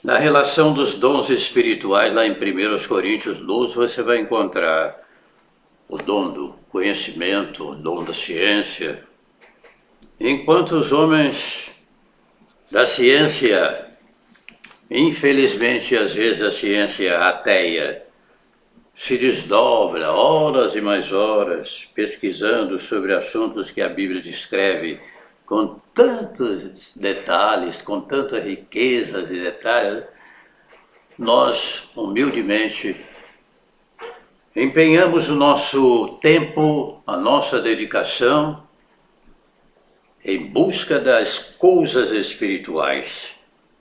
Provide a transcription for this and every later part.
Na relação dos dons espirituais, lá em 1 Coríntios 12, você vai encontrar o dom do conhecimento, o dom da ciência. Enquanto os homens da ciência, infelizmente, às vezes a ciência ateia, se desdobra horas e mais horas pesquisando sobre assuntos que a Bíblia descreve com tantos detalhes, com tantas riquezas e detalhes, nós, humildemente, empenhamos o nosso tempo, a nossa dedicação em busca das coisas espirituais.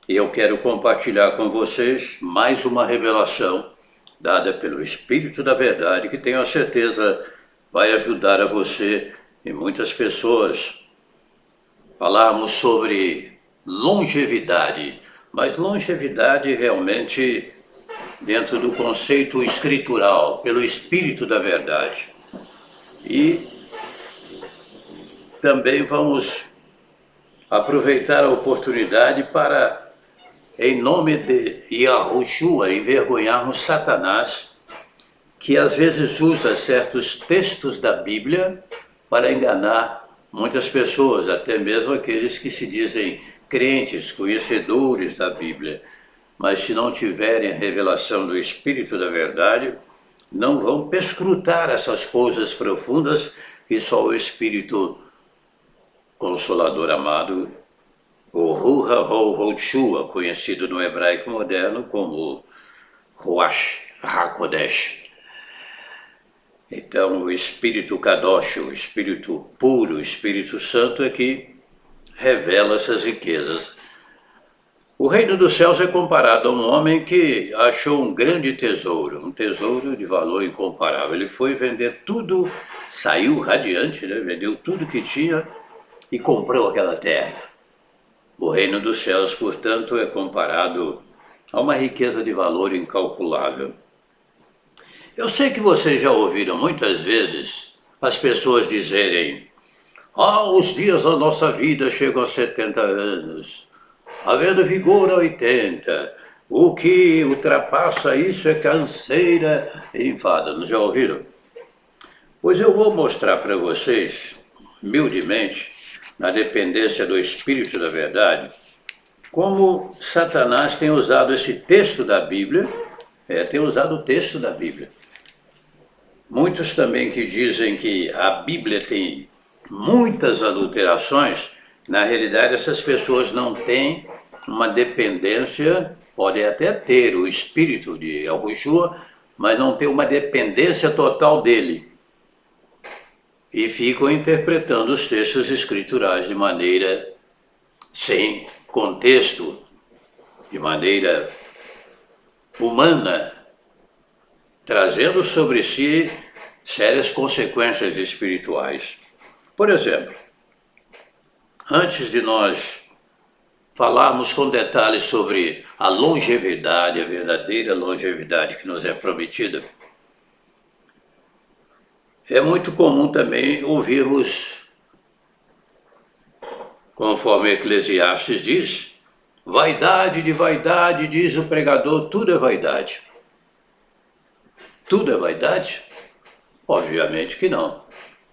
E eu quero compartilhar com vocês mais uma revelação dada pelo Espírito da Verdade, que tenho a certeza vai ajudar a você e muitas pessoas. Falarmos sobre longevidade, mas longevidade realmente dentro do conceito escritural, pelo Espírito da Verdade. E também vamos aproveitar a oportunidade para, em nome de Yahushua, envergonharmos Satanás, que às vezes usa certos textos da Bíblia para enganar muitas pessoas, até mesmo aqueles que se dizem crentes, conhecedores da Bíblia, mas se não tiverem a revelação do Espírito da Verdade, não vão perscrutar essas coisas profundas que só o Espírito Consolador amado, o Ruha Ho-Ho-Shua, conhecido no hebraico moderno como Ruach HaKodesh. Então, o Espírito Kadosh, o Espírito puro, o Espírito Santo é que revela essas riquezas. O reino dos céus é comparado a um homem que achou um grande tesouro, um tesouro de valor incomparável. Ele foi vender tudo, saiu radiante, né? Vendeu tudo que tinha e comprou aquela terra. O reino dos céus, portanto, é comparado a uma riqueza de valor incalculável. Eu sei que vocês já ouviram muitas vezes as pessoas dizerem: os dias da nossa vida chegam a 70 anos, havendo vigor a 80, o que ultrapassa isso é canseira e enfada. Não já ouviram? Pois eu vou mostrar para vocês, humildemente, na dependência do Espírito da Verdade, como Satanás tem usado esse texto da Bíblia, tem usado o texto da Bíblia. Muitos também que dizem que a Bíblia tem muitas adulterações, na realidade essas pessoas não têm uma dependência, podem até ter o Espírito de Yahushua, mas não tem uma dependência total dele. E ficam interpretando os textos escriturais de maneira sem contexto, de maneira humana, trazendo sobre si sérias consequências espirituais. Por exemplo, antes de nós falarmos com detalhes sobre a longevidade, a verdadeira longevidade que nos é prometida, é muito comum também ouvirmos, conforme Eclesiastes diz, vaidade de vaidade, diz o pregador, tudo é vaidade. Tudo é vaidade? Obviamente que não.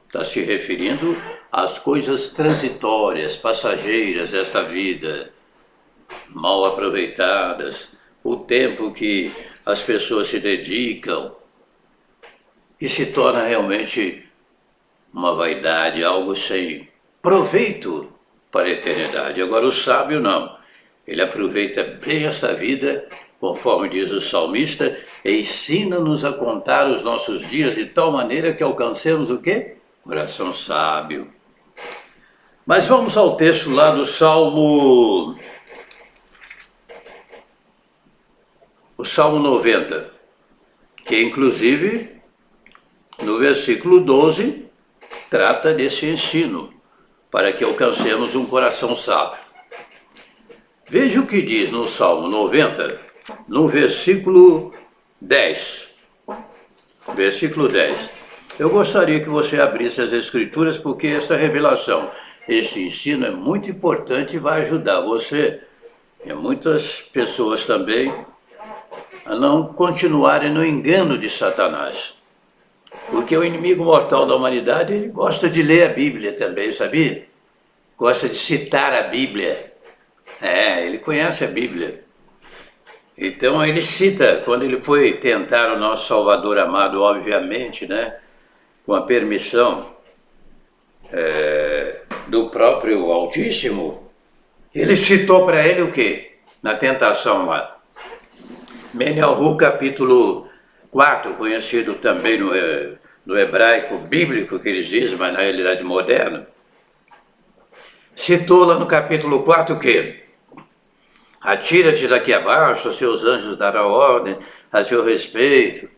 Está se referindo às coisas transitórias, passageiras desta vida, mal aproveitadas, o tempo que as pessoas se dedicam e se torna realmente uma vaidade, algo sem proveito para a eternidade. Agora o sábio não, ele aproveita bem essa vida, conforme diz o salmista, ensina-nos a contar os nossos dias de tal maneira que alcancemos o quê? Coração sábio. Mas vamos ao texto lá do Salmo... O Salmo 90, que inclusive no versículo 12 trata desse ensino, para que alcancemos um coração sábio. Veja o que diz no Salmo 90, no versículo 10. Versículo 10. Eu gostaria que você abrisse as Escrituras, porque essa revelação, esse ensino é muito importante e vai ajudar você e muitas pessoas também a não continuarem no engano de Satanás. Porque o inimigo mortal da humanidade, ele gosta de ler a Bíblia também, sabia? Gosta de citar a Bíblia. Ele conhece a Bíblia. Então ele cita, quando ele foi tentar o nosso Salvador amado, obviamente, né, com a permissão do próprio Altíssimo, ele citou para ele o quê? Na tentação lá. Menialhu, capítulo 4, conhecido também no hebraico bíblico, que eles dizem, mas na realidade moderna, citou lá no capítulo 4 o quê? Atira-te daqui abaixo, os seus anjos darão ordem a seu respeito,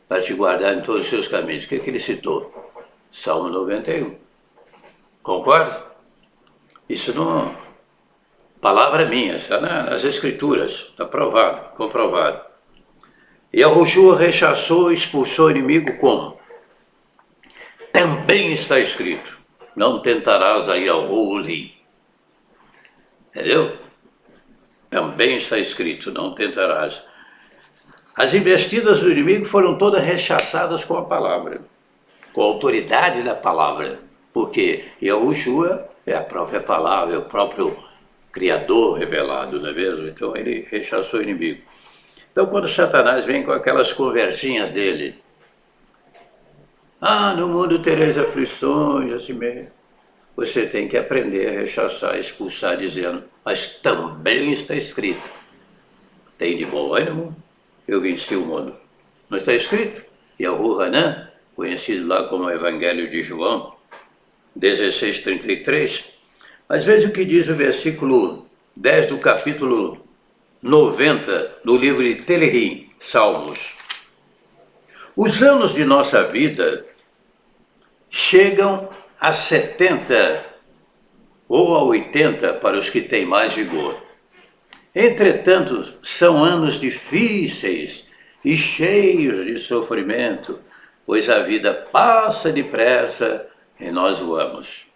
para te guardar em todos os seus caminhos. O que ele citou? Salmo 91. Concorda? Isso não... Palavra minha, está nas Escrituras, está provado, comprovado. E Yahushua rechaçou e expulsou o inimigo como? Também está escrito, não tentarás a Yahulim. Entendeu? Também está escrito, não tentarás. As investidas do inimigo foram todas rechaçadas com a palavra, com a autoridade da palavra, porque Yahushua é a própria palavra, é o próprio Criador revelado, não é mesmo? Então ele rechaçou o inimigo. Então quando Satanás vem com aquelas conversinhas dele, no mundo tereis aflições, assim mesmo, você tem que aprender a rechaçar, expulsar, dizendo, mas também está escrito, tem de bom ânimo, eu venci o mundo. Não está escrito? Yahu Hanan, conhecido lá como o Evangelho de João, 16:33. Mas veja o que diz o versículo 10 do capítulo 90 do livro de Telehim, Salmos. Os anos de nossa vida chegam a 70 ou a 80 para os que têm mais vigor. Entretanto, são anos difíceis e cheios de sofrimento, pois a vida passa depressa e nós voamos.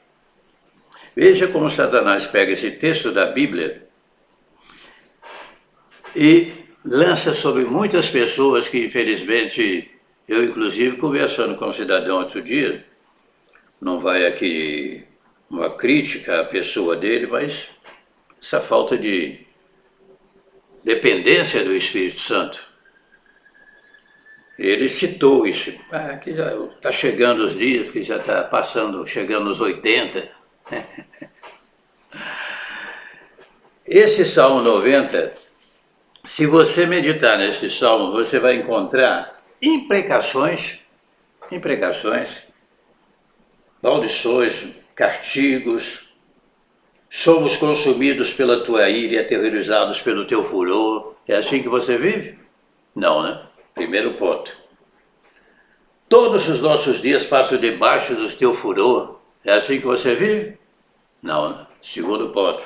Veja como Satanás pega esse texto da Bíblia e lança sobre muitas pessoas que, infelizmente, eu inclusive conversando com um cidadão outro dia, não vai aqui uma crítica à pessoa dele, mas essa falta de dependência do Espírito Santo. Ele citou isso, que já está chegando os dias, que já está passando, chegando os 80. Esse Salmo 90, se você meditar nesse Salmo, você vai encontrar imprecações, maldições, castigos, somos consumidos pela tua ira e aterrorizados pelo teu furor. É assim que você vive? Não, né? Primeiro ponto. Todos os nossos dias passam debaixo do teu furor. É assim que você vive? Não, né? Segundo ponto.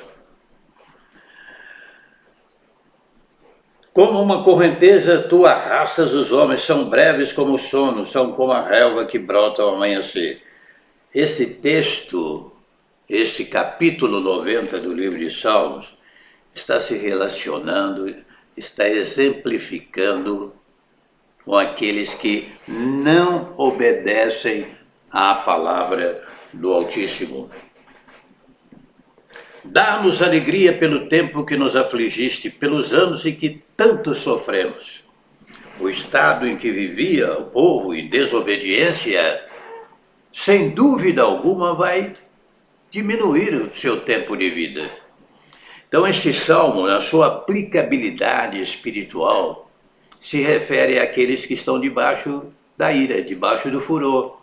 Como uma correnteza, tu arrastas os homens, são breves como o sono, são como a relva que brota ao amanhecer. Esse texto, esse capítulo 90 do livro de Salmos, está se relacionando, está exemplificando com aqueles que não obedecem à palavra do Altíssimo. Dá-nos alegria pelo tempo que nos afligiste, pelos anos em que tanto sofremos. O estado em que vivia o povo em desobediência, sem dúvida alguma, vai diminuir o seu tempo de vida. Então este salmo, na sua aplicabilidade espiritual, se refere àqueles que estão debaixo da ira, debaixo do furor,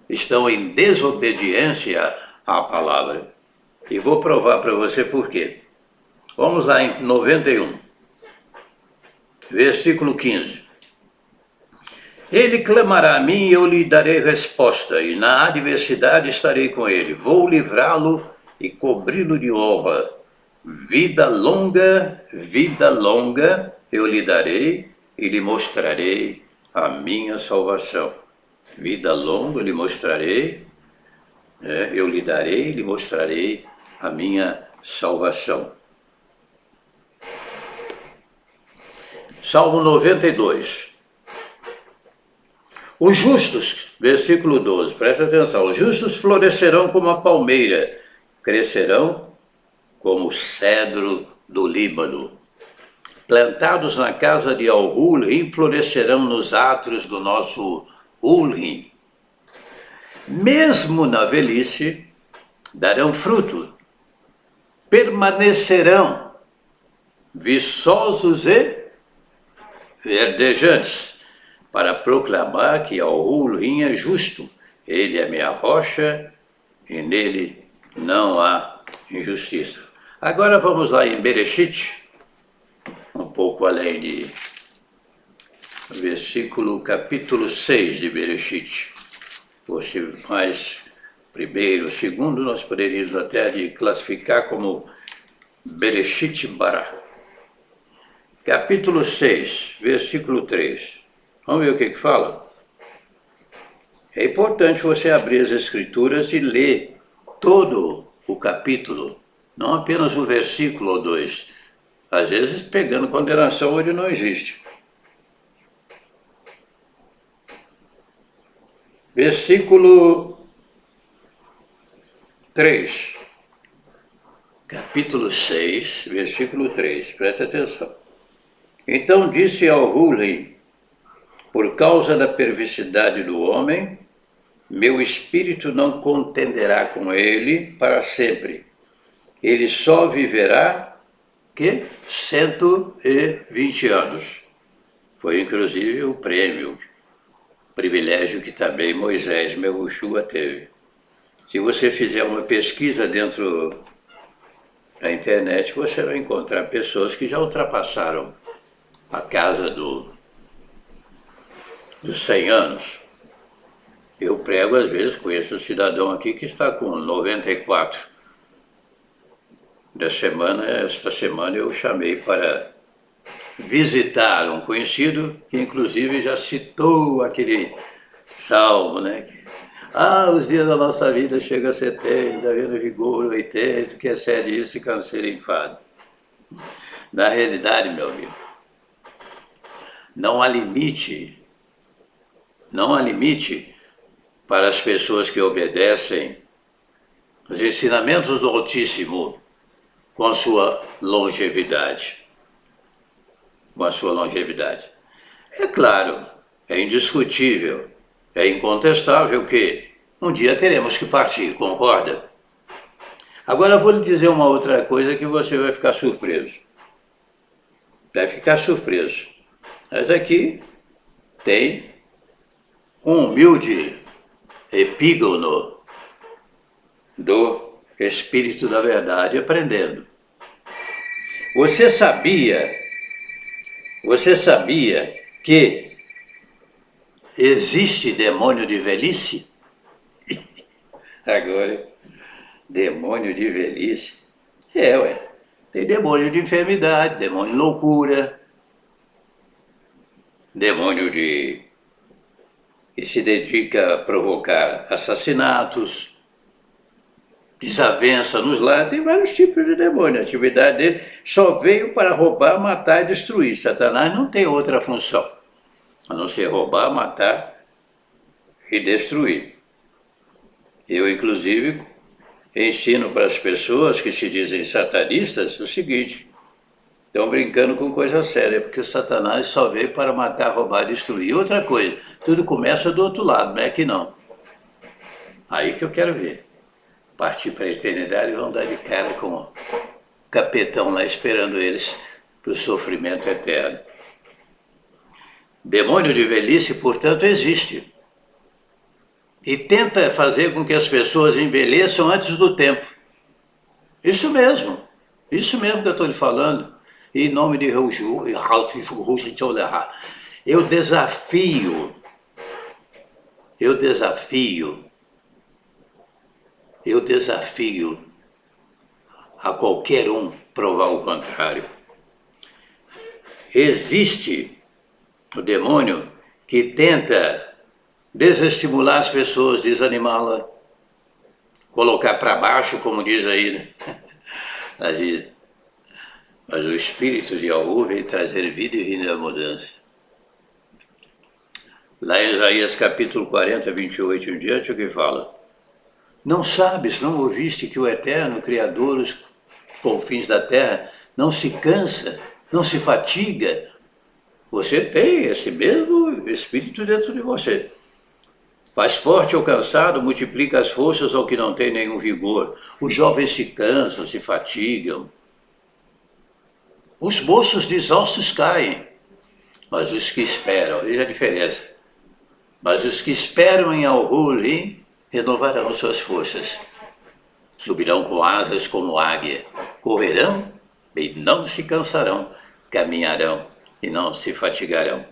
estão em desobediência à palavra. E vou provar para você por quê. Vamos lá em 91, versículo 15. Ele clamará a mim e eu lhe darei resposta, e na adversidade estarei com ele. Vou livrá-lo e cobri-lo de honra. Vida longa eu lhe darei e lhe mostrarei a minha salvação. Vida longa eu lhe mostrarei, eu lhe darei e lhe mostrarei a minha salvação. Salmo 92. Os justos, versículo 12, presta atenção, os justos florescerão como a palmeira, crescerão como o cedro do Líbano. Plantados na casa de Al-Hulhim, florescerão nos átrios do nosso Hulhim. Mesmo na velhice, darão fruto, permanecerão viçosos e verdejantes, para proclamar que Al-Hulhim é justo. Ele é minha rocha e nele não há injustiça. Agora vamos lá em Bereshit, um pouco além de capítulo 6 de Bereshit. Fosse mais primeiro, segundo, nós poderíamos até de classificar como Bereshit Bará. Capítulo 6, versículo 3. Vamos ver o que fala? É importante você abrir as escrituras e ler todo o capítulo, não apenas um versículo ou dois. Às vezes pegando condenação onde não existe. Versículo 3. Capítulo 6, versículo 3. Presta atenção. Então disse Al-Hulhim: por causa da perversidade do homem, meu espírito não contenderá com ele para sempre. Ele só viverá, 120 anos. Foi inclusive o prêmio, privilégio que também Moisés, meu Yeshua, teve. Se você fizer uma pesquisa dentro da internet, você vai encontrar pessoas que já ultrapassaram a casa dos 100 anos. Eu prego, às vezes, conheço um cidadão aqui que está com 94. Esta semana eu chamei para visitar um conhecido que inclusive já citou aquele salmo, né? Os dias da nossa vida chegam a 70, havendo vigor, 80, que excede isso e canseira e enfado. Na realidade, meu amigo, não há limite para as pessoas que obedecem os ensinamentos do Altíssimo com a sua longevidade. É claro, é indiscutível, é incontestável que um dia teremos que partir, concorda? Agora eu vou lhe dizer uma outra coisa que você vai ficar surpreso. Mas aqui tem um humilde epígono do Espírito da Verdade aprendendo. Você sabia que existe demônio de velhice? Agora, demônio de velhice? Tem demônio de enfermidade, demônio de loucura, demônio que se dedica a provocar assassinatos, desavença nos lares, tem vários tipos de demônio. A atividade dele só veio para roubar, matar e destruir. Satanás não tem outra função, a não ser roubar, matar e destruir. Eu, inclusive, ensino para as pessoas que se dizem satanistas o seguinte: estão brincando com coisa séria, porque o Satanás só veio para matar, roubar e destruir. Outra coisa, tudo começa do outro lado, não é que não. Aí que eu quero ver. Partir para a eternidade e vão dar de cara com o capetão lá esperando eles para o sofrimento eterno. Demônio de velhice, portanto, existe. E tenta fazer com que as pessoas envelheçam antes do tempo. Isso mesmo que eu estou lhe falando. Em nome de Reuju, eu desafio a qualquer um provar o contrário. Existe o demônio que tenta desestimular as pessoas, desanimá-la, colocar para baixo, como diz aí, né? Mas o Espírito de Yahweh vem trazer vida e vida e mudança. Lá em Isaías capítulo 40, 28 em diante, o que fala? Não sabes, não ouviste que o Eterno, Criador dos confins da terra, não se cansa, não se fatiga? Você tem esse mesmo Espírito dentro de você. Faz forte ao cansado, multiplica as forças ao que não tem nenhum vigor. Os jovens se cansam, se fatigam. Os moços de exaustos caem, mas os que esperam, veja a diferença, mas os que esperam em Al-Hulim renovarão suas forças. Subirão com asas como águia, correrão e não se cansarão, caminharão e não se fatigarão.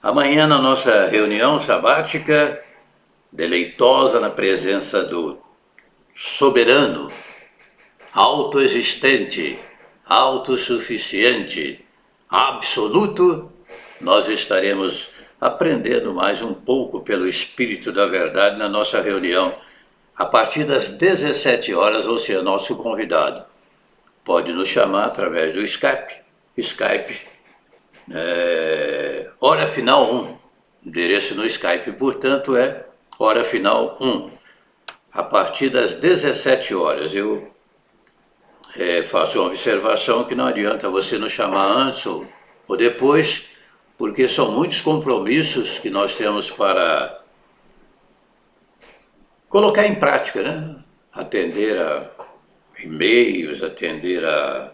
Amanhã, na nossa reunião sabática, deleitosa na presença do soberano, autoexistente, autossuficiente, absoluto, nós estaremos aprendendo mais um pouco pelo Espírito da Verdade na nossa reunião, a partir das 17 horas, você é nosso convidado. Pode nos chamar através do Skype, hora final 1, o endereço no Skype, portanto, é hora final 1, a partir das 17 horas. Eu faço uma observação que não adianta você nos chamar antes ou depois, porque são muitos compromissos que nós temos para colocar em prática, né? Atender a e-mails, atender a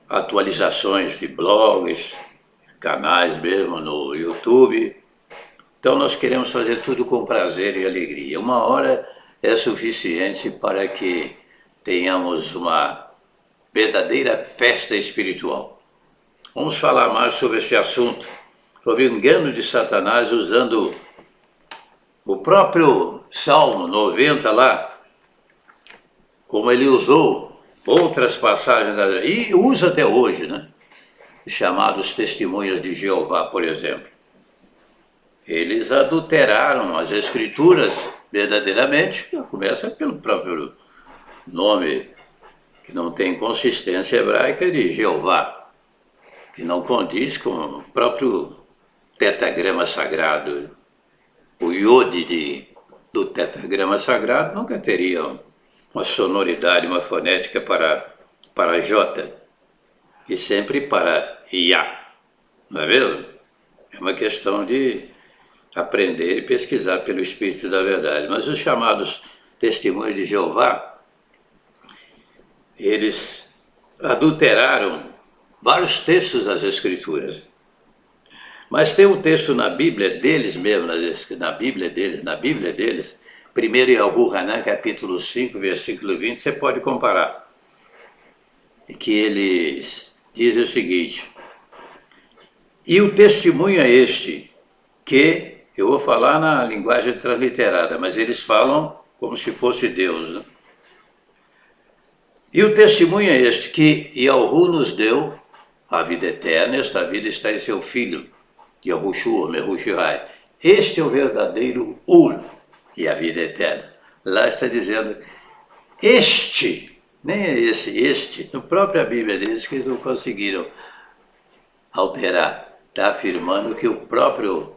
atualizações de blogs, canais mesmo no YouTube. Então nós queremos fazer tudo com prazer e alegria. 1 hora é suficiente para que tenhamos uma verdadeira festa espiritual. Vamos falar mais sobre esse assunto, sobre o engano de Satanás usando o próprio Salmo 90 lá, como ele usou outras passagens, e usa até hoje, né? Chamados testemunhas de Jeová, por exemplo. Eles adulteraram as escrituras verdadeiramente, começa pelo próprio nome, que não tem consistência hebraica, de Jeová, que não condiz com o próprio tetagrama sagrado. O iode do tetagrama sagrado nunca teria uma sonoridade, uma fonética para J, e sempre para Iá, não é mesmo? É uma questão de aprender e pesquisar pelo Espírito da Verdade. Mas os chamados testemunhos de Jeová, eles adulteraram vários textos das Escrituras. Mas tem um texto na Bíblia deles mesmo, na Bíblia deles, 1 Yahu-Hanan, capítulo 5, versículo 20, você pode comparar. Que eles dizem o seguinte: e o testemunho é este, que eu vou falar na linguagem transliterada, mas eles falam como se fosse Deus, né? E o testemunho é este, que Yahu nos deu a vida eterna, esta vida está em seu Filho, Yahushua, Mehushai. Este é o verdadeiro Ur e a vida eterna. Lá está dizendo este, nem é este. No própria Bíblia diz que eles não conseguiram alterar. Está afirmando que o próprio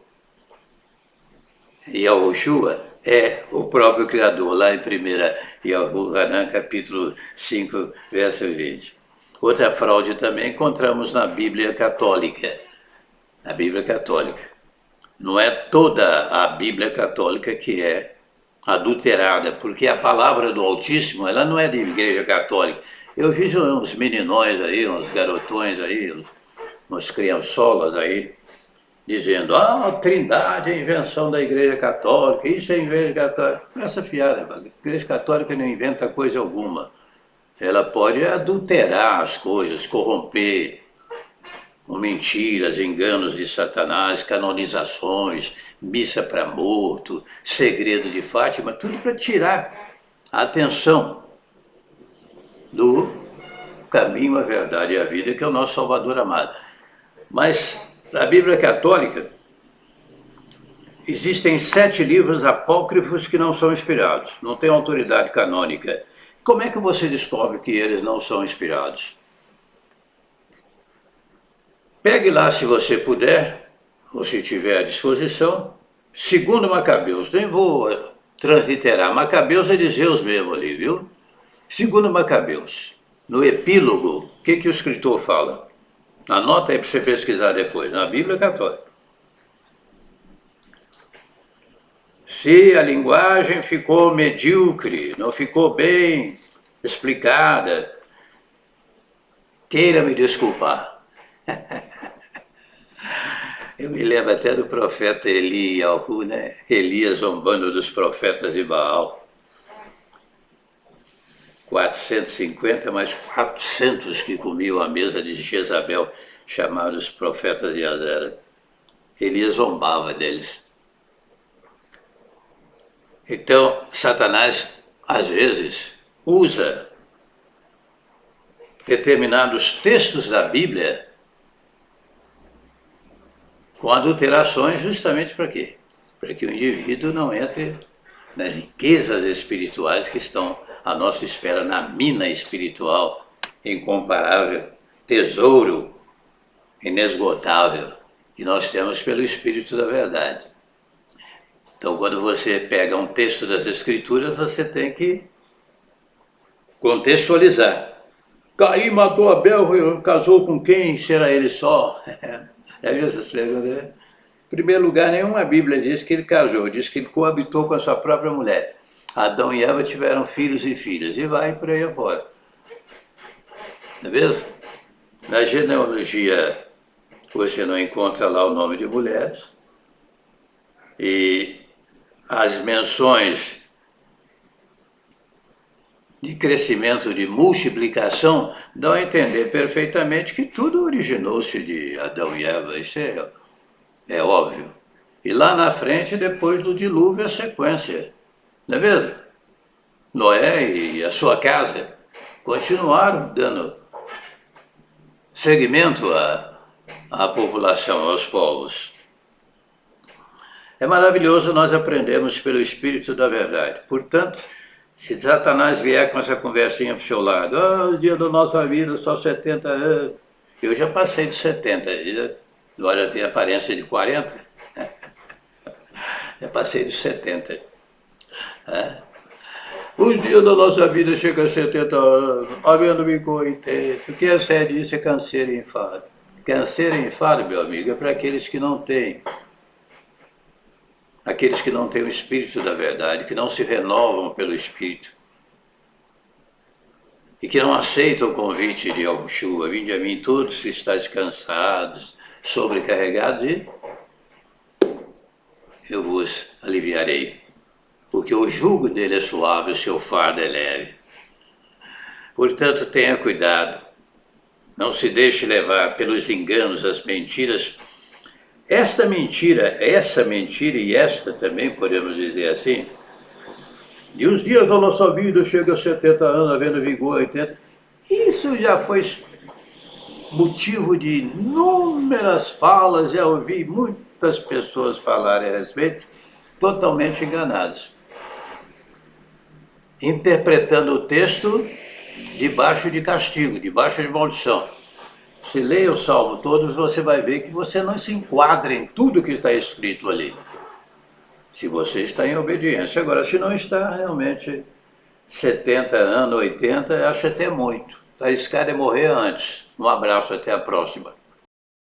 Yahushua é o próprio Criador, lá em 1 Yahu-Hanan, capítulo 5, verso 20. Outra fraude também encontramos na Bíblia Católica. Na Bíblia Católica. Não é toda a Bíblia Católica que é adulterada, porque a palavra do Altíssimo, ela não é de igreja católica. Eu vi uns meninões aí, uns garotões aí, umas criançolas aí, dizendo, a Trindade é invenção da Igreja Católica, isso é Igreja Católica. Essa fiada, a Igreja Católica não inventa coisa alguma. Ela pode adulterar as coisas, corromper, com mentiras, enganos de Satanás, canonizações, missa para morto, segredo de Fátima, tudo para tirar a atenção do caminho, a verdade e a vida, que é o nosso Salvador amado. Mas na Bíblia Católica existem 7 livros apócrifos que não são inspirados, não têm autoridade canônica. Como é que você descobre que eles não são inspirados? Pegue lá, se você puder, ou se tiver à disposição, segundo Macabeus. Nem vou transliterar. Macabeus é de Zeus mesmo ali, viu? Segundo Macabeus, no epílogo, o que o escritor fala? Anota aí para você pesquisar depois, na Bíblia Católica. Se a linguagem ficou medíocre, não ficou bem explicada, queira me desculpar. Eu me lembro até do profeta Eliyahu, né? Elias zombando dos profetas de Baal. 450 mais 400 que comiam a mesa de Jezabel, chamados profetas de Azera. Elias zombava deles. Então, Satanás, às vezes, usa determinados textos da Bíblia com adulterações justamente para quê? Para que o indivíduo não entre nas riquezas espirituais que estão à nossa espera na mina espiritual, incomparável, tesouro inesgotável que nós temos pelo Espírito da Verdade. Então, quando você pega um texto das Escrituras, você tem que contextualizar. Caim matou Abel, casou com quem? Será ele só? Já viu essas perguntas, né? Em primeiro lugar, nenhuma Bíblia diz que ele casou, diz que ele coabitou com a sua própria mulher. Adão e Eva tiveram filhos e filhas, e vai por aí afora. Não é mesmo? Na genealogia, você não encontra lá o nome de mulheres, e as menções de crescimento, de multiplicação, dão a entender perfeitamente que tudo originou-se de Adão e Eva, isso é óbvio. E lá na frente, depois do dilúvio, a sequência, não é mesmo? Noé e a sua casa continuaram dando seguimento à população, aos povos. É maravilhoso nós aprendemos pelo Espírito da Verdade. Portanto, se Satanás vier com essa conversinha para o seu lado, o dia da nossa vida, só 70 anos. Eu já passei dos 70, agora tem aparência de 40. Já passei dos 70. O dia da nossa vida chega a 70 anos, havendo-me com 80. O que é sério isso é câncer e enfado. Câncer e enfado, meu amigo, é para aqueles que não têm. Aqueles que não têm o Espírito da Verdade, que não se renovam pelo Espírito e que não aceitam o convite de Yahushua: vinde a mim todos que estáis cansados, sobrecarregados, e eu vos aliviarei, porque o jugo dele é suave, o seu fardo é leve. Portanto, tenha cuidado, não se deixe levar pelos enganos, as mentiras. Essa mentira e esta também, podemos dizer assim, e os dias da nossa vida chegam a 70 anos, havendo vigor 80, isso já foi motivo de inúmeras falas, já ouvi muitas pessoas falarem a respeito, totalmente enganadas, interpretando o texto debaixo de castigo, debaixo de maldição. Se leia o Salmo todo, você vai ver que você não se enquadra em tudo que está escrito ali. Se você está em obediência. Agora, se não está, realmente, 70 anos, 80, acho até muito. Arriscado é morrer antes. Um abraço, até a próxima.